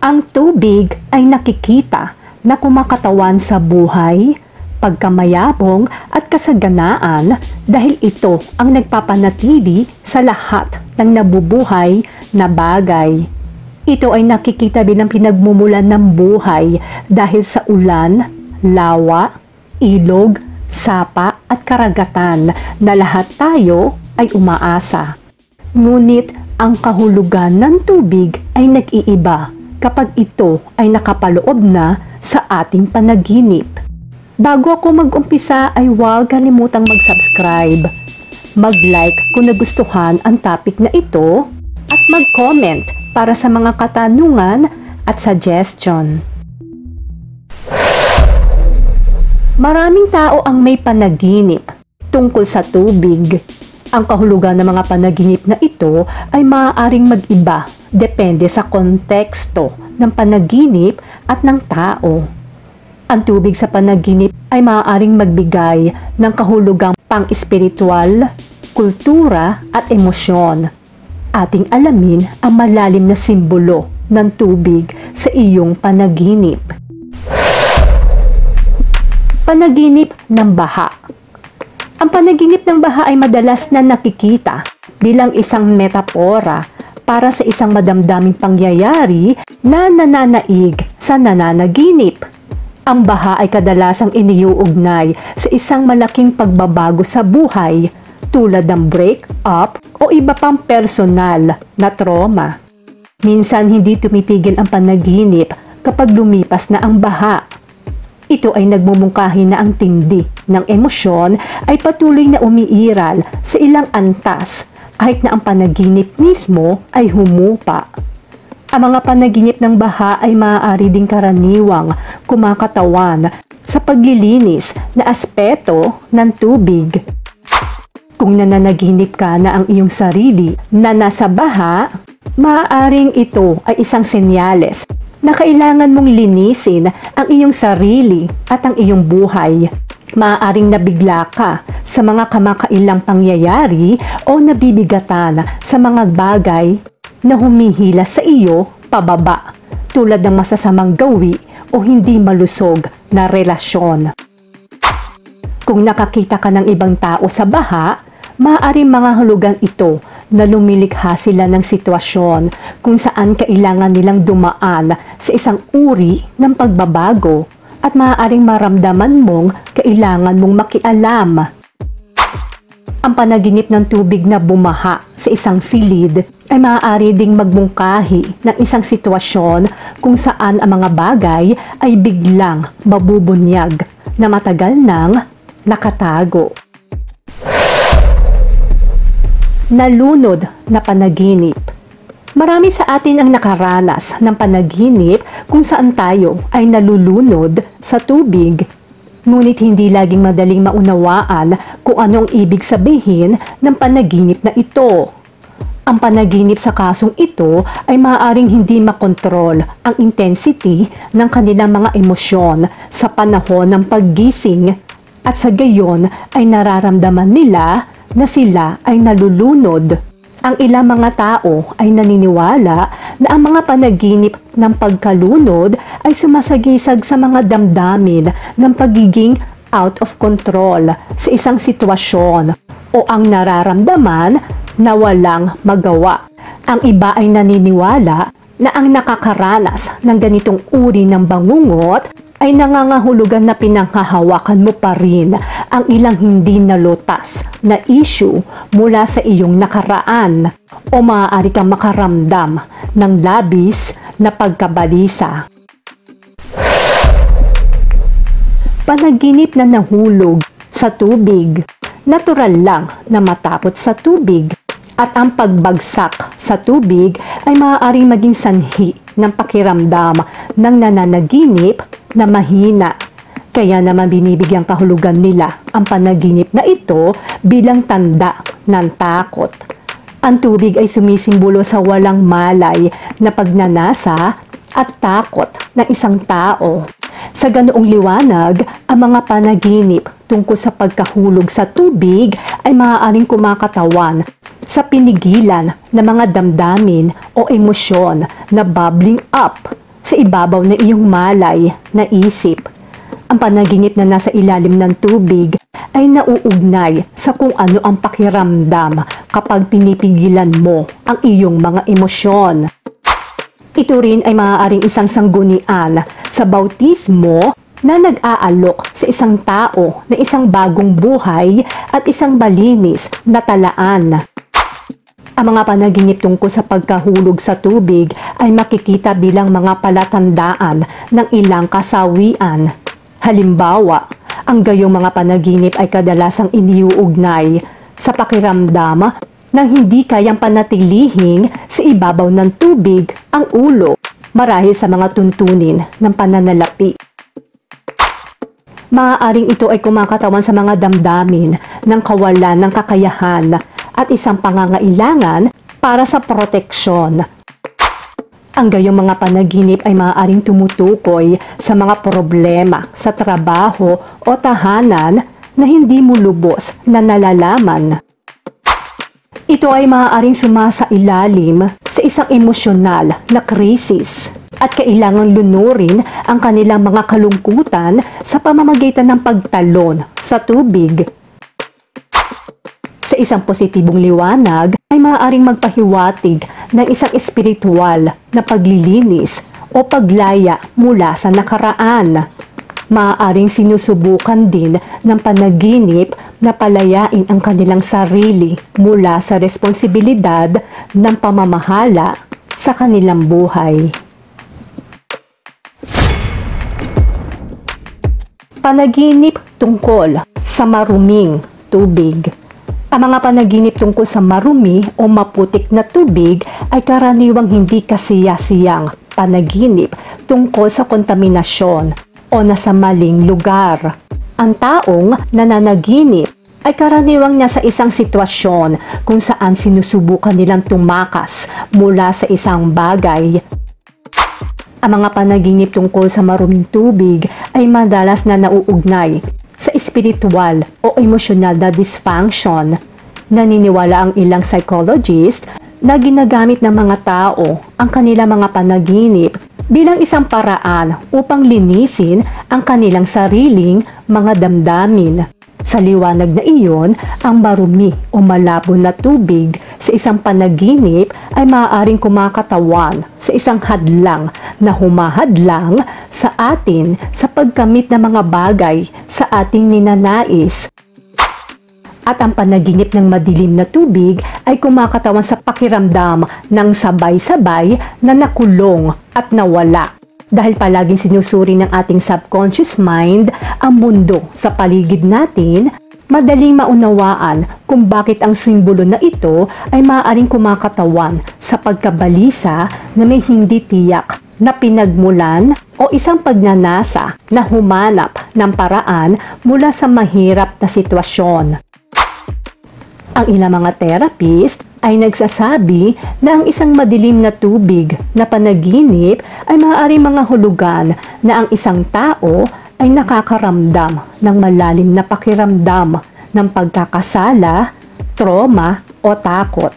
Ang tubig ay nakikita na kumakatawan sa buhay, pagkamayabong at kasaganaan dahil ito ang nagpapanatili sa lahat ng nabubuhay na bagay. Ito ay nakikita bilang pinagmumulan ng buhay dahil sa ulan, lawa, ilog, sapa at karagatan na lahat tayo ay umaasa. Ngunit ang kahulugan ng tubig ay nag-iiba kapag ito ay nakapaloob na sa ating panaginip. Bago ako mag-umpisa ay huwag kalimutang mag-subscribe, mag-like kung nagustuhan ang topic na ito, at mag-comment para sa mga katanungan at suggestion. Maraming tao ang may panaginip tungkol sa tubig. Ang kahulugan ng mga panaginip na ito ay maaaring mag-iba depende sa konteksto ng panaginip at ng tao. Ang tubig sa panaginip ay maaaring magbigay ng kahulugang pang-espiritual, kultura at emosyon. Ating alamin ang malalim na simbolo ng tubig sa iyong panaginip. Panaginip ng baha. Ang panaginip ng baha ay madalas na nakikita bilang isang metapora para sa isang madamdaming pangyayari na nananaig sa nananaginip. Ang baha ay kadalasang iniuugnay sa isang malaking pagbabago sa buhay tulad ng break-up o iba pang personal na trauma. Minsan hindi tumitigil ang panaginip kapag lumipas na ang baha. Ito ay nagmumungkahi na ang tindi ng emosyon ay patuloy na umiiral sa ilang antas kahit na ang panaginip mismo ay humupa. Ang mga panaginip ng baha ay maaari ding karaniwang kumakatawan sa paglilinis na aspeto ng tubig. Kung nananaginip ka na ang iyong sarili na nasa baha, maaaring ito ay isang senyales na kailangan mong linisin ang iyong sarili at ang iyong buhay. Maaaring nabigla ka sa mga kamakailang pangyayari o nabibigatan sa mga bagay na humihila sa iyo pababa, tulad ng masasamang gawi o hindi malusog na relasyon. Kung nakakita ka ng ibang tao sa baha, maaaring mga hulugan ito na lumilikha sila ng sitwasyon kung saan kailangan nilang dumaan sa isang uri ng pagbabago at maaaring maramdaman mong kailangan mong makialam. Ang panaginip ng tubig na bumaha sa isang silid ay maaari ding magmungkahi ng isang sitwasyon kung saan ang mga bagay ay biglang mabubunyag na matagal nang nakatago. Nalunod na panaginip. Marami sa atin ang nakaranas ng panaginip kung saan tayo ay nalulunod sa tubig. Ngunit hindi laging madaling maunawaan kung anong ibig sabihin ng panaginip na ito. Ang panaginip sa kasong ito ay maaaring hindi makontrol ang intensity ng kanilang mga emosyon sa panahon ng paggising at sa gayon ay nararamdaman nila na sila ay nalulunod. Ang ilang mga tao ay naniniwala na ang mga panaginip ng pagkalunod ay sumasagisag sa mga damdamin ng pagiging out of control sa isang sitwasyon o ang nararamdaman na walang magawa. Ang iba ay naniniwala na ang nakakaranas ng ganitong uri ng bangungot ay nangangahulugan na pinanghahawakan mo pa rin ang ilang hindi nalutas na issue mula sa iyong nakaraan o maaari kang makaramdam ng labis na pagkabalisa. Panaginip na nahulog sa tubig. Natural lang na matakot sa tubig at ang pagbagsak sa tubig ay maaaring maging sanhi ng pakiramdam ng nananaginip na mahina. Kaya naman binibigyang kahulugan nila ang panaginip na ito bilang tanda ng takot. Ang tubig ay sumisimbolo sa walang malay na pagnanasa at takot ng isang tao. Sa ganoong liwanag, ang mga panaginip tungkol sa pagkahulog sa tubig ay maaaring kumakatawan sa pinigilan ng mga damdamin o emosyon na bubbling up sa ibabaw ng iyong malay na isip. Ang panaginip na nasa ilalim ng tubig ay nauugnay sa kung ano ang pakiramdam kapag pinipigilan mo ang iyong mga emosyon. Ito rin ay maaaring isang sanggunian sa bautismo na nag-aalok sa isang tao na isang bagong buhay at isang malinis na talaan. Ang mga panaginip tungkol sa pagkahulog sa tubig ay makikita bilang mga palatandaan ng ilang kasawian. Halimbawa, ang gayong mga panaginip ay kadalasang iniuugnay sa pakiramdam na hindi kayang panatilihing sa ibabaw ng tubig ang ulo marahil sa mga tuntunin ng pananalapi. Maaaring ito ay kumakatawan sa mga damdamin ng kawalan ng kakayahan at isang pangangailangan para sa proteksyon. Ang gayong mga panaginip ay maaaring tumutukoy sa mga problema sa trabaho o tahanan na hindi mo lubos na nalalaman. Ito ay maaaring sumasailalim sa isang emosyonal na krisis at kailangang lunurin ang kanilang mga kalungkutan sa pamamagitan ng pagtalon sa tubig. Sa isang positibong liwanag ay maaaring magpahiwatig ng isang espiritual na paglilinis o paglaya mula sa nakaraan. Maaaring sinusubukan din ng panaginip na palayain ang kanilang sarili mula sa responsibilidad ng pamamahala sa kanilang buhay. Panaginip tungkol sa maruming tubig. Ang mga panaginip tungkol sa marumi o maputik na tubig ay karaniwang hindi kasiyasiyang panaginip tungkol sa kontaminasyon o nasa maling lugar. Ang taong nananaginip ay karaniwang nasa isang sitwasyon kung saan sinusubukan nilang tumakas mula sa isang bagay. Ang mga panaginip tungkol sa maruming tubig ay madalas na nauugnay sa espiritual o emosyonal na dysfunction. Naniniwala ang ilang psychologist na ginagamit ng mga tao ang kanilang mga panaginip bilang isang paraan upang linisin ang kanilang sariling mga damdamin. Sa liwanag na iyon, ang marumi o malabo na tubig sa isang panaginip ay maaaring kumakatawan sa isang hadlang na humahadlang sa atin sa pagkamit ng mga bagay sa ating ninanais. At ang panaginip ng madilim na tubig ay kumakatawan sa pakiramdam ng sabay-sabay na nakulong at nawala. Dahil palaging sinusuri ng ating subconscious mind ang mundo sa paligid natin, madaling maunawaan kung bakit ang simbolo na ito ay maaaring kumakatawan sa pagkabalisa na may hindi tiyak na pinagmulan o isang pagnanasa na humanap ng paraan mula sa mahirap na sitwasyon. Ang ilang mga therapist ay nagsasabi na ang isang madilim na tubig na panaginip ay maaaring mga hulugan na ang isang tao ay nakakaramdam ng malalim na pakiramdam ng pagkakasala, trauma o takot.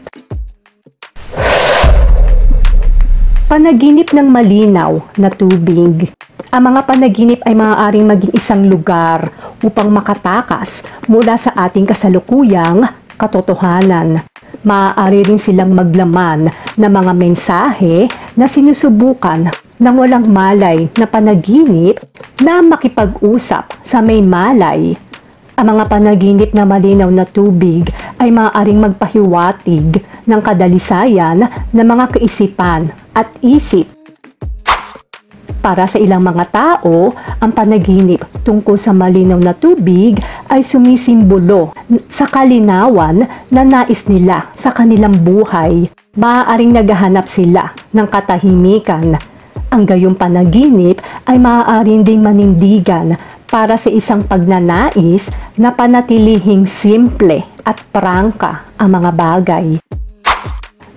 Panaginip ng malinaw na tubig. Ang mga panaginip ay maaaring maging isang lugar upang makatakas mula sa ating kasalukuyang katotohanan. Maaari rin silang maglaman ng mga mensahe na sinusubukan ng walang malay na panaginip na makipag-usap sa may malay. Ang mga panaginip na malinaw na tubig ay maaaring magpahiwatig ng kadalisayan ng mga kaisipan at isip. Para sa ilang mga tao, ang panaginip tungkol sa malinaw na tubig ay sumisimbolo sa kalinawan na nais nila sa kanilang buhay. Maaaring naghahanap sila ng katahimikan. Ang gayong panaginip ay maaaring ding manindigan para sa isang pagnanais na panatilihing simple at prangka ang mga bagay.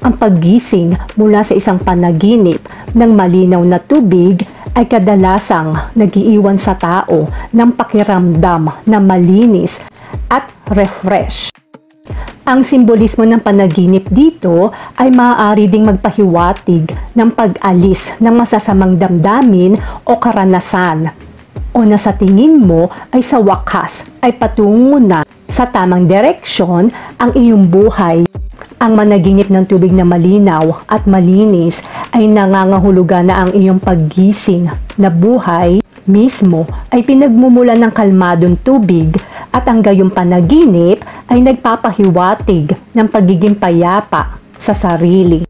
Ang paggising mula sa isang panaginip ng malinaw na tubig ay kadalasang nagiiwan sa tao ng pakiramdam na malinis at refresh. Ang simbolismo ng panaginip dito ay maaari ding magpahiwatig ng pag-alis ng masasamang damdamin o karanasan o na sa tingin mo ay sa wakas ay patungo na sa tamang direksyon ang iyong buhay. Ang managinip ng tubig na malinaw at malinis ay nangangahulugan na ang iyong paggising na buhay mismo ay pinagmumula ng kalmadong tubig at ang gayong panaginip ay nagpapahiwatig ng pagiging payapa sa sarili.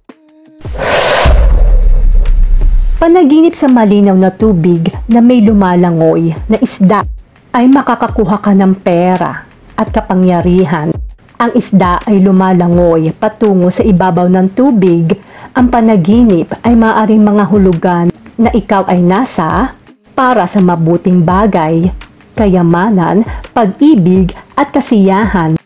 Panaginip sa malinaw na tubig na may lumalangoy na isda ay makakakuha ka ng pera at kapangyarihan. Ang isda ay lumalangoy patungo sa ibabaw ng tubig. Ang panaginip ay maaaring mga hulugan na ikaw ay nasa para sa mabuting bagay, kayamanan, pag-ibig at kasiyahan.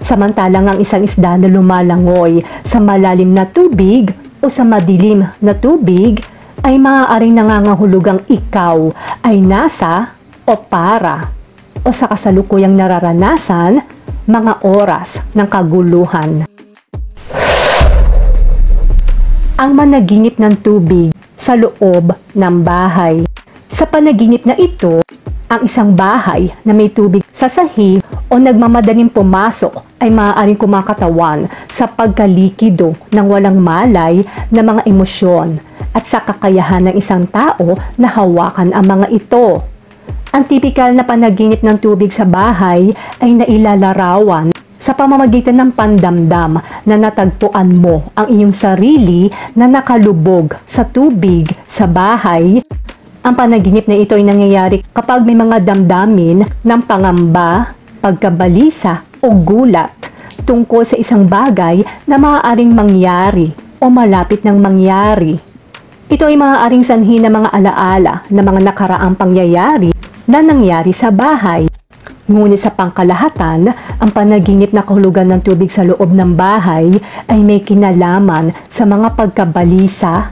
Samantalang ang isang isda na lumalangoy sa malalim na tubig o sa madilim na tubig ay maaaring nangangahulugang ikaw ay nasa o para o sa kasalukuyang nararanasan mga oras ng kaguluhan. Ang managinip ng tubig sa loob ng bahay. Sa panaginip na ito, ang isang bahay na may tubig sa sahig o nagmamadaling pumasok ay maaaring kumakatawan sa pagkalikido ng walang malay na mga emosyon at sa kakayahan ng isang tao na hawakan ang mga ito. Ang tipikal na panaginip ng tubig sa bahay ay nailalarawan sa pamamagitan ng pandamdam na natagpuan mo ang iyong sarili na nakalubog sa tubig sa bahay. Ang panaginip na ito ay nangyayari kapag may mga damdamin ng pangamba, pagkabalisa o gulat tungkol sa isang bagay na maaaring mangyari o malapit ng mangyari. Ito ay maaaring sanhi ng mga alaala na mga nakaraang pangyayari na nangyari sa bahay. Ngunit sa pangkalahatan, ang panaginip na kahulugan ng tubig sa loob ng bahay ay may kinalaman sa mga pagkabalisa,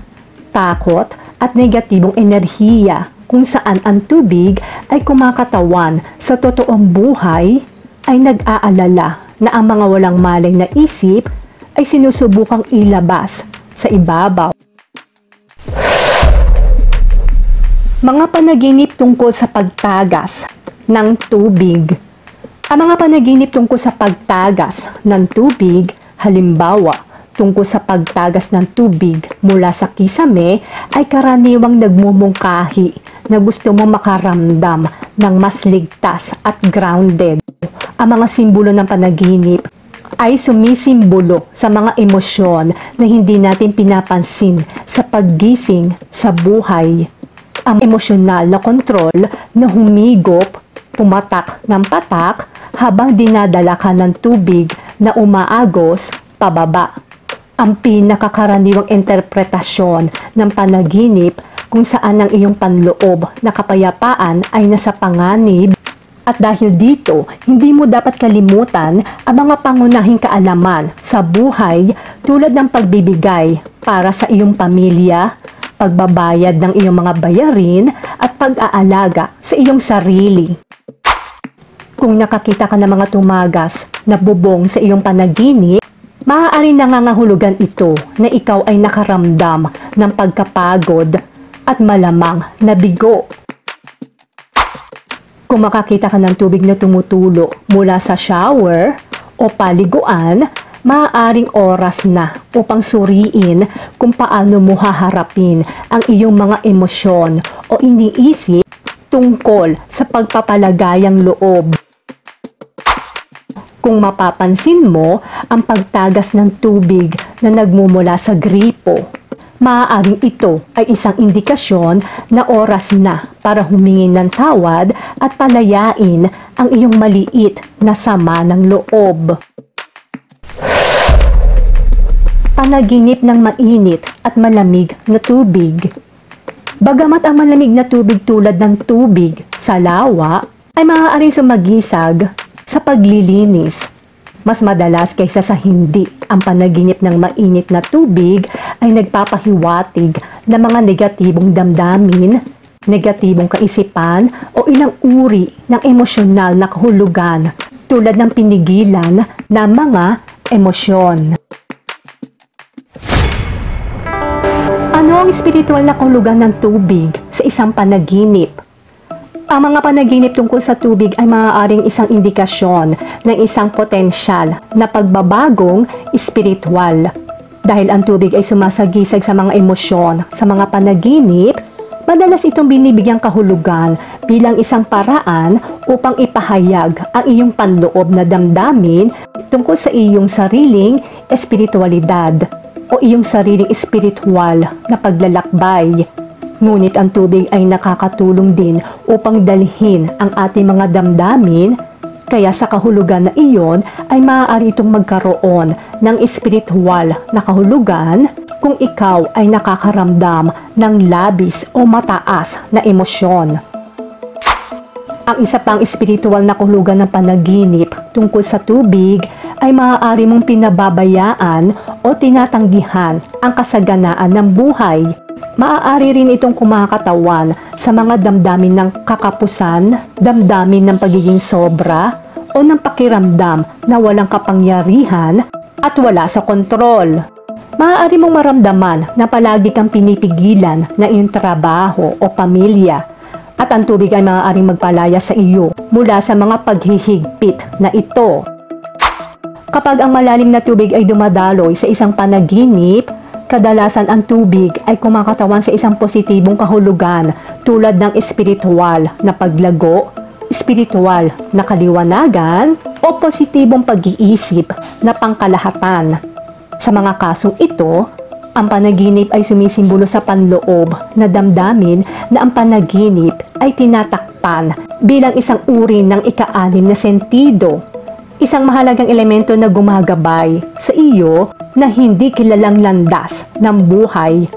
takot at negatibong enerhiya kung saan ang tubig ay kumakatawan sa totoong buhay ay nag-aalala na ang mga walang malay na isip ay sinusubukang ilabas sa ibabaw. Mga panaginip tungkol sa pagtagas ng tubig. Ang mga panaginip tungkol sa pagtagas ng tubig, halimbawa, tungkol sa pagtagas ng tubig mula sa kisame, ay karaniwang nagmumungkahi na gusto mo makaramdam ng mas ligtas at grounded. Ang mga simbolo ng panaginip ay sumisimbolo sa mga emosyon na hindi natin pinapansin sa paggising sa buhay. Ang emosyonal na kontrol na humigop, pumatak ng patak habang dinadala ka ng tubig na umaagos pababa. Ang pinakakaraniwang interpretasyon ng panaginip kung saan ang iyong panloob na kapayapaan ay nasa panganib. At dahil dito, hindi mo dapat kalimutan ang mga pangunahing kaalaman sa buhay tulad ng pagbibigay para sa iyong pamilya, pagbabayad ng iyong mga bayarin at pag-aalaga sa iyong sarili. Kung nakakita ka ng mga tumagas na bubong sa iyong panaginip, maaaring nangangahulugan ito na ikaw ay nakaramdam ng pagkapagod at malamang na bigo. Kung makakita ka ng tubig na tumutulo mula sa shower o paliguan, maaaring oras na upang suriin kung paano mo haharapin ang iyong mga emosyon o iniisip tungkol sa pagpapalagayang loob. Kung mapapansin mo ang pagtagas ng tubig na nagmumula sa gripo, maaaring ito ay isang indikasyon na oras na para humingi ng tawad at palayain ang iyong maliit na sama ng loob. Panaginip ng mainit at malamig na tubig. Bagamat ang malamig na tubig tulad ng tubig sa lawa ay maaaring sumagisag sa paglilinis, mas madalas kaysa sa hindi, ang panaginip ng mainit na tubig ay nagpapahiwatig ng mga negatibong damdamin, negatibong kaisipan o ilang uri ng emosyonal na kahulugan tulad ng pinigilan na mga emosyon. Ano ang espiritual na kahulugan ng tubig sa isang panaginip? Ang mga panaginip tungkol sa tubig ay maaaring isang indikasyon ng isang potensyal na pagbabagong espiritual. Dahil ang tubig ay sumasagisag sa mga emosyon sa mga panaginip, madalas itong binibigyang kahulugan bilang isang paraan upang ipahayag ang iyong panloob na damdamin tungkol sa iyong sariling espiritualidad o iyong sariling espiritual na paglalakbay. Ngunit ang tubig ay nakakatulong din upang dalhin ang ating mga damdamin, kaya sa kahulugan na iyon ay maaari itong magkaroon ng espiritual na kahulugan kung ikaw ay nakakaramdam ng labis o mataas na emosyon. Ang isa pang espiritual na kahulugan ng panaginip tungkol sa tubig ay maaari mong pinababayaan o tinatanggihan ang kasaganaan ng buhay. Maaari rin itong kumakatawan sa mga damdamin ng kakapusan, damdamin ng pagiging sobra, o ng pakiramdam na walang kapangyarihan at wala sa kontrol. Maaari mong maramdaman na palagi kang pinipigilan ng iyong trabaho o pamilya, at ang tubig ay maaaring magpalaya sa iyo mula sa mga paghihigpit na ito. Kapag ang malalim na tubig ay dumadaloy sa isang panaginip, kadalasan ang tubig ay kumakatawan sa isang positibong kahulugan tulad ng espiritual na paglago, espiritual na kaliwanagan, o positibong pag-iisip na pangkalahatan. Sa mga kasong ito, ang panaginip ay sumisimbolo sa panloob na damdamin na ang panaginip ay tinatakpan bilang isang uri ng ika-6 na sentido. Isang mahalagang elemento na gumagabay sa iyo na hindi kilalang landas ng buhay.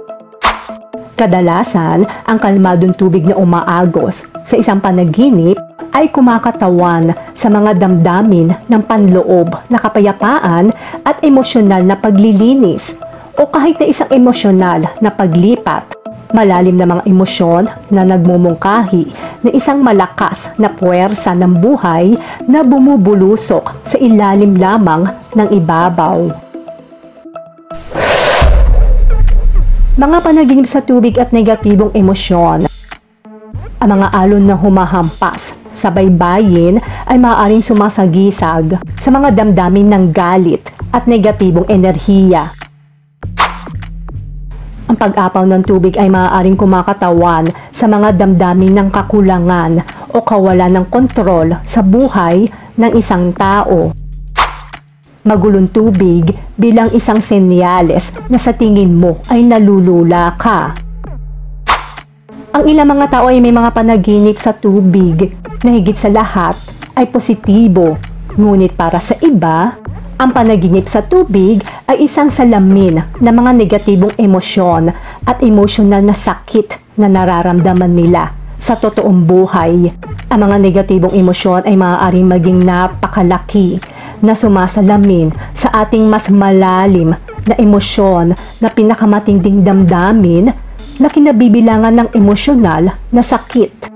Kadalasan, ang kalmadong tubig na umaagos sa isang panaginip ay kumakatawan sa mga damdamin ng panloob na kapayapaan at emosyonal na paglilinis o kahit na isang emosyonal na paglipat. Malalim na mga emosyon na nagmumungkahi na isang malakas na puwersa ng buhay na bumubulusok sa ilalim lamang ng ibabaw. Mga panaginip sa tubig at negatibong emosyon. Ang mga alon na humahampas sa baybayin ay maaaring sumasagisag sa mga damdamin ng galit at negatibong enerhiya. Ang pag-apaw ng tubig ay maaaring kumakatawan sa mga damdamin ng kakulangan o kawalan ng kontrol sa buhay ng isang tao. Magulong tubig bilang isang senyales na sa tingin mo ay nalulula ka. Ang ilang mga tao ay may mga panaginip sa tubig na higit sa lahat ay positibo, ngunit para sa iba, ang panaginip sa tubig ay isang salamin ng mga negatibong emosyon at emosyonal na sakit na nararamdaman nila sa totoong buhay. Ang mga negatibong emosyon ay maaaring maging napakalaki na sumasalamin sa ating mas malalim na emosyon na pinakamatinding damdamin na kinabibilangan ng emosyonal na sakit.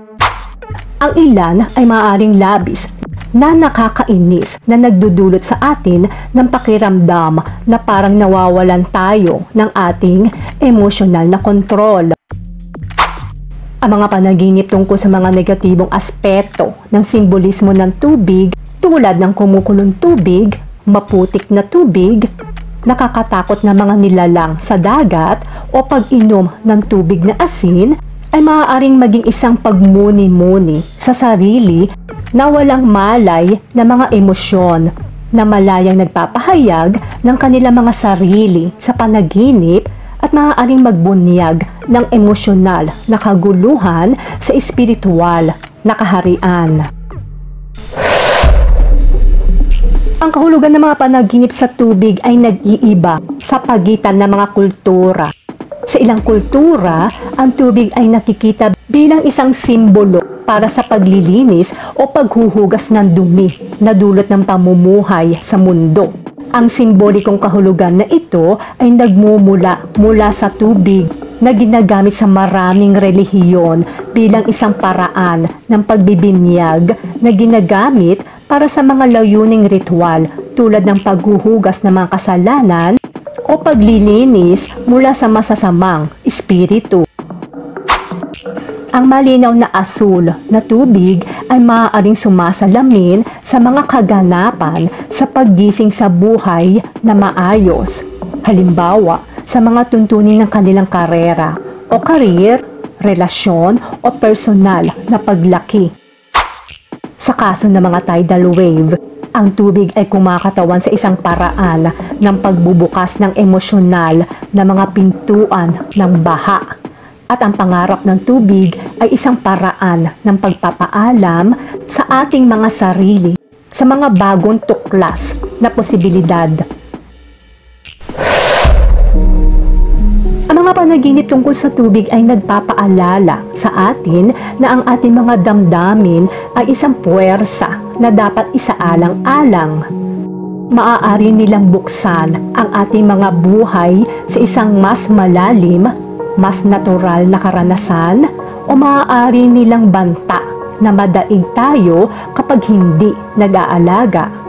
Ang ilan ay maaaring labis na nakakainis na nagdudulot sa atin ng pakiramdam na parang nawawalan tayo ng ating emosyonal na kontrol. Ang mga panaginip tungkol sa mga negatibong aspeto ng simbolismo ng tubig tulad ng kumukulong tubig, maputik na tubig, nakakatakot na mga nilalang sa dagat o pag-inom ng tubig na asin ay maaaring maging isang pagmuni-muni sa sarili na walang malay na mga emosyon na malayang nagpapahayag ng kanilang mga sarili sa panaginip at maaaring magbunyag ng emosyonal na kaguluhan sa espiritual na kaharian. Ang kahulugan ng mga panaginip sa tubig ay nag-iiba sa pagitan ng mga kultura. Sa ilang kultura, ang tubig ay nakikita bilang isang simbolo para sa paglilinis o paghuhugas ng dumi na dulot ng pamumuhay sa mundo. Ang simbolikong kahulugan na ito ay nagmumula mula sa tubig na ginagamit sa maraming relihiyon bilang isang paraan ng pagbibinyag na ginagamit para sa mga layuning ritual tulad ng paghuhugas ng mga kasalanan o paglilinis mula sa masasamang espiritu. Ang malinaw na asul na tubig ay maaaring sumasalamin sa mga kaganapan sa paggising sa buhay na maayos. Halimbawa, sa mga tuntunin ng kanilang karera o karir, relasyon o personal na paglaki. Sa kaso ng mga tidal wave, ang tubig ay kumakatawan sa isang paraan ng pagbubukas ng emosyonal na mga pintuan ng baha. At ang pangarap ng tubig ay isang paraan ng pagpapaalam sa ating mga sarili sa mga bagong tuklas na posibilidad. Ang mga panaginip tungkol sa tubig ay nagpapaalala sa atin na ang ating mga damdamin ay isang puwersa na dapat isaalang-alang. Maaari nilang buksan ang ating mga buhay sa isang mas malalim, mas natural na karanasan, o maaari nilang banta na madaig tayo kapag hindi nag-aalaga.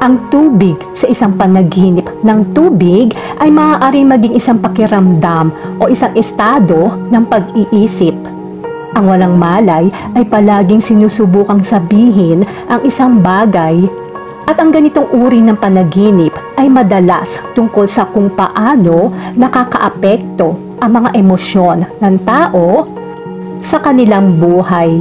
Ang tubig sa isang panaginip ng tubig ay maaaring maging isang pakiramdam o isang estado ng pag-iisip. Ang walang malay ay palaging sinusubukang sabihin ang isang bagay, at ang ganitong uri ng panaginip ay madalas tungkol sa kung paano nakakaapekto ang mga emosyon ng tao sa kanilang buhay.